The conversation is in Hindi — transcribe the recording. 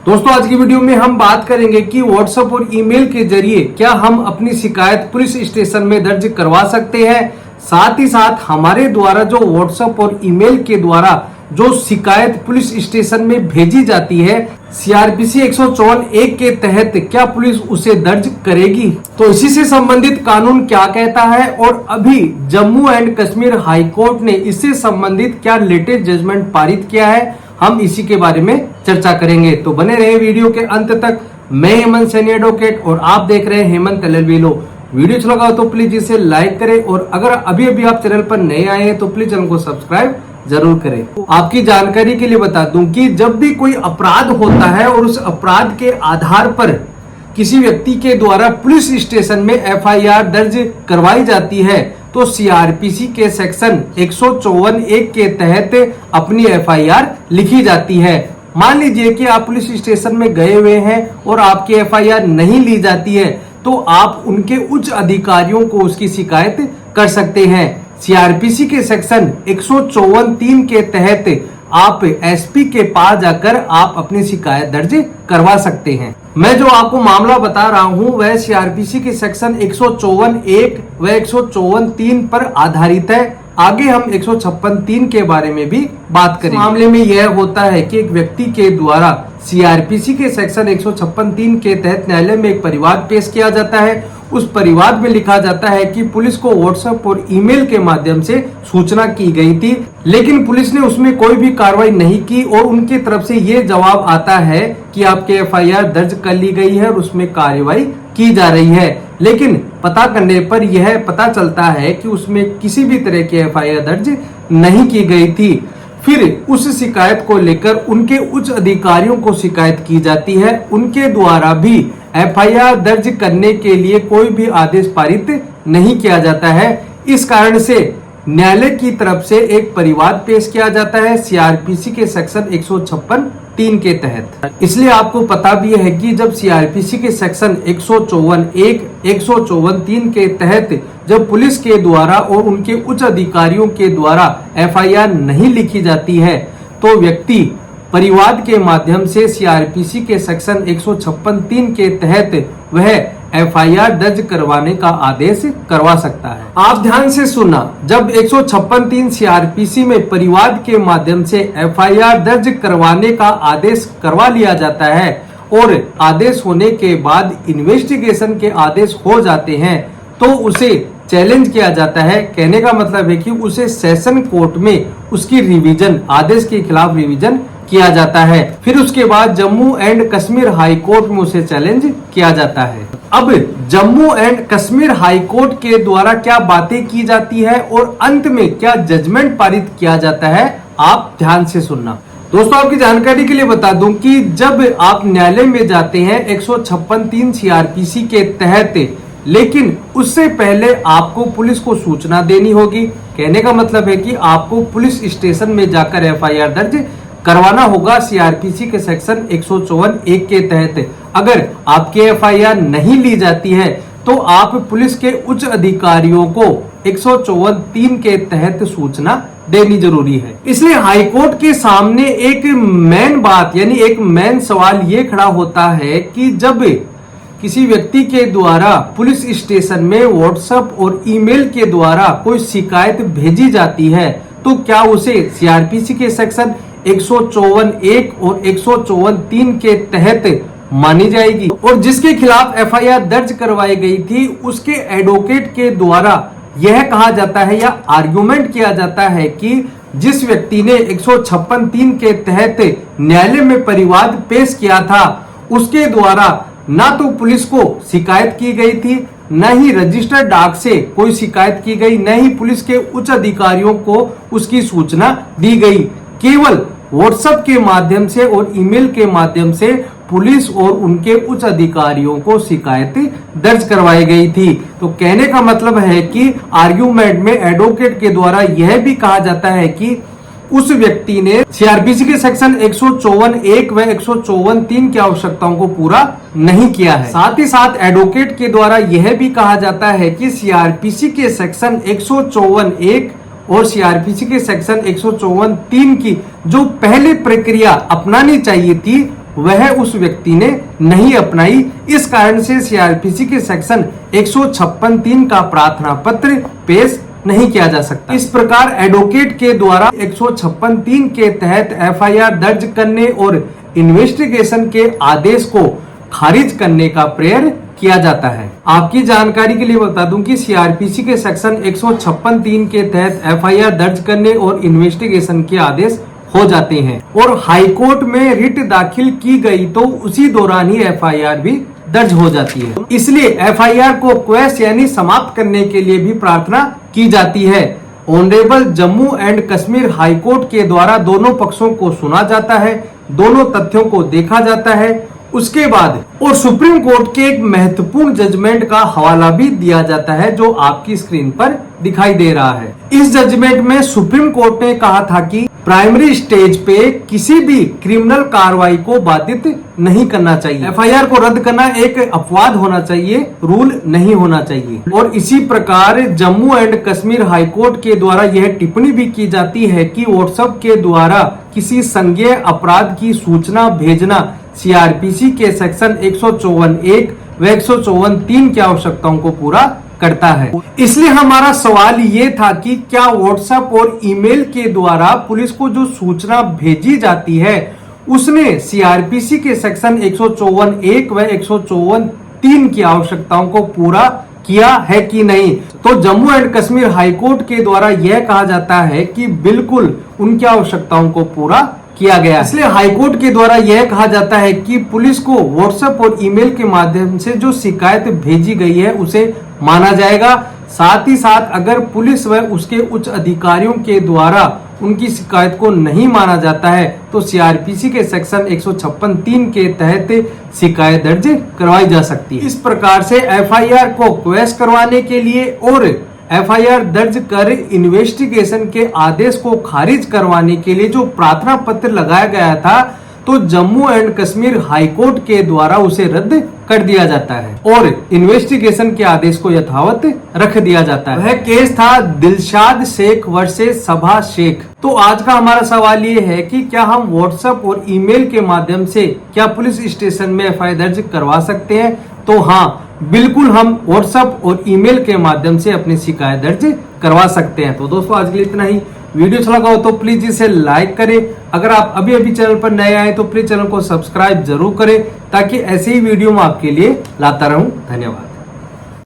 दोस्तों आज की वीडियो में हम बात करेंगे कि व्हाट्सएप और ईमेल के जरिए क्या हम अपनी शिकायत पुलिस स्टेशन में दर्ज करवा सकते हैं। साथ ही साथ हमारे द्वारा जो व्हाट्सएप और ईमेल के द्वारा जो शिकायत पुलिस स्टेशन में भेजी जाती है सीआरपीसी 154(1) के तहत क्या पुलिस उसे दर्ज करेगी। तो इसी से संबंधित कानून क्या कहता है और अभी Jammu and Kashmir high court ने इससे संबंधित क्या लेटेस्ट जजमेंट पारित किया है, हम इसी के बारे में चर्चा करेंगे। तो बने रहे वीडियो के अंत तक। मैं हेमंत सैनी एडवोकेट और आप देख रहे हैं हेमंत LLB लॉ। वीडियो अच्छा लगा तो प्लीज इसे लाइक करें और अगर अभी अभी आप चैनल पर नए आए हैं तो प्लीज चैनल को सब्सक्राइब जरूर करें। आपकी जानकारी के लिए बता दूं कि जब भी कोई अपराध होता है और उस अपराध के आधार पर किसी व्यक्ति के द्वारा पुलिस स्टेशन में FIR दर्ज करवाई जाती है तो सीआरपीसी के सेक्शन 154(1) के तहत अपनी FIR लिखी जाती है। मान लीजिए कि आप पुलिस स्टेशन में गए हुए हैं और आपकी FIR नहीं ली जाती है तो आप उनके उच्च अधिकारियों को उसकी शिकायत कर सकते हैं। सीआरपीसी के सेक्शन 154(3) के तहत आप SP के पास जाकर आप अपनी शिकायत दर्ज करवा सकते हैं। मैं जो आपको मामला बता रहा हूं वह सीआरपीसी के सेक्शन 154(1) व 154(3) पर आधारित है। आगे हम 156(3) के बारे में भी बात करेंगे। मामले में यह होता है कि एक व्यक्ति के द्वारा सीआरपीसी के सेक्शन 156(3) के तहत न्यायालय में एक परिवाद पेश किया जाता है। उस परिवाद में लिखा जाता है कि पुलिस को व्हाट्सएप और ईमेल के माध्यम से सूचना की गई थी, लेकिन पुलिस ने उसमें कोई भी कार्रवाई नहीं की और उनकी तरफ से ये जवाब आता है कि आपके FIR दर्ज कर ली गई है और उसमें कार्रवाई की जा रही है। लेकिन पता करने पर यह पता चलता है कि उसमें किसी भी तरह की FIR दर्ज नहीं की गई थी। फिर उस शिकायत को लेकर उनके उच्च अधिकारियों को शिकायत की जाती है। उनके द्वारा भी FIR दर्ज करने के लिए कोई भी आदेश पारित नहीं किया जाता है। इस कारण से न्यायालय की तरफ से एक परिवाद पेश किया जाता है सीआरपीसी के सेक्शन 156(3) के तहत। इसलिए आपको पता भी है कि जब सीआरपीसी के सेक्शन 154(1) 154(3) के तहत जब पुलिस के द्वारा और उनके उच्च अधिकारियों के द्वारा FIR नहीं लिखी जाती है तो व्यक्ति परिवाद के माध्यम से सीआरपीसी के सेक्शन 156(3) के तहत वह FIR दर्ज करवाने का आदेश करवा सकता है। आप ध्यान से सुनना, जब 156(3) सीआरपीसी में परिवाद के माध्यम से FIR दर्ज करवाने का आदेश करवा लिया जाता है और आदेश होने के बाद इन्वेस्टिगेशन के आदेश हो जाते हैं तो उसे चैलेंज किया जाता है। कहने का मतलब है कि उसे सेशन कोर्ट में उसकी रिवीजन, आदेश के खिलाफ रिवीजन किया जाता है। फिर उसके बाद Jammu and Kashmir high court में उसे चैलेंज किया जाता है। अब Jammu and Kashmir high court के द्वारा क्या बातें की जाती है और अंत में क्या जजमेंट पारित किया जाता है, आप ध्यान से सुनना। दोस्तों आपकी जानकारी के लिए बता दूं कि जब आप न्यायालय में जाते हैं 156(3) सीआरपीसी के तहत, लेकिन उससे पहले आपको पुलिस को सूचना देनी होगी। कहने का मतलब है कि आपको पुलिस स्टेशन में जाकर FIR दर्ज करवाना होगा सीआरपीसी के सेक्शन 154(1) के तहत। अगर आपके FIR नहीं ली जाती है तो आप पुलिस के उच्च अधिकारियों को 154(3) के तहत सूचना देनी जरूरी है। इसलिए हाईकोर्ट के सामने एक मेन बात यानी एक मेन सवाल ये खड़ा होता है कि जब किसी व्यक्ति के द्वारा पुलिस स्टेशन में व्हाट्सएप और ईमेल के द्वारा कोई शिकायत भेजी जाती है तो क्या उसे सीआरपीसी के सेक्शन 154(1) और 154(3) के तहत मानी जाएगी और जिसके खिलाफ FIR दर्ज करवाई गई थी उसके एडवोकेट के द्वारा यह कहा जाता है या आर्गुमेंट किया जाता है कि जिस व्यक्ति ने 156(3) के तहत न्यायालय में परिवाद पेश किया था उसके द्वारा ना तो पुलिस को शिकायत की गई थी, न ही रजिस्टर्ड डाक से कोई शिकायत की गई, न ही पुलिस के उच्च अधिकारियों को उसकी सूचना दी गई। केवल व्हाट्सएप के माध्यम से और ईमेल के माध्यम से पुलिस और उनके उच्च अधिकारियों को शिकायत दर्ज करवाई गई थी। तो कहने का मतलब है कि आर्गुमेंट में एडवोकेट के द्वारा यह भी कहा जाता है कि उस व्यक्ति ने सीआरपीसी के सेक्शन 154(1) व 154(3) की आवश्यकताओं को पूरा नहीं किया है। साथ ही साथ एडवोकेट के द्वारा यह भी कहा जाता है कि सीआरपीसी के सेक्शन 154(1) और सीआरपीसी के सेक्शन 154(3) की जो पहले प्रक्रिया अपनानी चाहिए थी वह उस व्यक्ति ने नहीं अपनाई। इस कारण से सीआरपीसी के सेक्शन 156(3) का प्रार्थना पत्र पेश नहीं किया जा सकता। इस प्रकार एडवोकेट के द्वारा 156(3) के तहत एफआईआर दर्ज करने और इन्वेस्टिगेशन के आदेश को खारिज करने का प्रयास किया जाता है। आपकी जानकारी के लिए बता दूं कि सीआरपीसी के सेक्शन 156(3) के तहत एफआईआर दर्ज करने और इन्वेस्टिगेशन के आदेश हो जाते हैं और हाईकोर्ट में रिट दाखिल की गई तो उसी दौरान ही एफआईआर भी दर्ज हो जाती है। इसलिए एफआईआर को क्वैश यानी समाप्त करने के लिए भी प्रार्थना की जाती है। Honourable Jammu and Kashmir high court के द्वारा दोनों पक्षों को सुना जाता है, दोनों तथ्यों को देखा जाता है, उसके बाद और सुप्रीम कोर्ट के एक महत्वपूर्ण जजमेंट का हवाला भी दिया जाता है जो आपकी स्क्रीन पर दिखाई दे रहा है। इस जजमेंट में सुप्रीम कोर्ट ने कहा था कि प्राइमरी स्टेज पे किसी भी क्रिमिनल कार्रवाई को बाधित नहीं करना चाहिए। एफआईआर को रद्द करना एक अपवाद होना चाहिए, रूल नहीं होना चाहिए। और इसी प्रकार जम्मू एंड कश्मीर हाईकोर्ट के द्वारा यह टिप्पणी भी की जाती है कि व्हाट्सएप के द्वारा किसी संज्ञेय अपराध की सूचना भेजना सीआरपीसी के सेक्शन 154(1) व 154(3) की आवश्यकताओं को पूरा करता है। इसलिए हमारा सवाल ये था कि क्या व्हाट्सएप और ईमेल के द्वारा पुलिस को जो सूचना भेजी जाती है उसने सीआरपीसी के सेक्शन 154(1) व 154(3) की आवश्यकताओं को पूरा किया है कि नहीं। तो जम्मू एंड कश्मीर हाईकोर्ट के द्वारा यह कहा जाता है कि बिल्कुल उनकी आवश्यकताओं को पूरा किया गया। इसलिए हाईकोर्ट के द्वारा यह कहा जाता है कि पुलिस को व्हाट्सएप और ईमेल के माध्यम से जो शिकायत भेजी गई है उसे माना जाएगा। साथ ही साथ अगर पुलिस व उसके उच्च अधिकारियों के द्वारा उनकी शिकायत को नहीं माना जाता है तो सीआरपीसी के सेक्शन 156(3) के तहत शिकायत दर्ज करवाई जा सकती है। इस प्रकार से एफआईआर को क्वैश करवाने के लिए और एफआईआर दर्ज कर इन्वेस्टिगेशन के आदेश को खारिज करवाने के लिए जो प्रार्थना पत्र लगाया गया था तो जम्मू एंड कश्मीर हाईकोर्ट के द्वारा उसे रद्द कर दिया जाता है और इन्वेस्टिगेशन के आदेश को यथावत रख दिया जाता है। वह केस था दिलशाद शेख वर्सेस सबा शेख। तो आज का हमारा सवाल ये है कि क्या हम व्हाट्सएप और ईमेल के माध्यम से क्या पुलिस स्टेशन में एफआईआर दर्ज करवा सकते हैं? तो हाँ, बिल्कुल हम व्हाट्सएप और ईमेल के माध्यम से अपनी शिकायत दर्ज करवा सकते हैं। तो दोस्तों आज के लिए इतना ही। वीडियो अच्छा लगा हो तो प्लीज इसे लाइक करें। अगर आप अभी अभी चैनल पर नए आए तो प्लीज चैनल को सब्सक्राइब जरूर करें ताकि ऐसे ही वीडियो मैं आपके लिए लाता रहूं। धन्यवाद।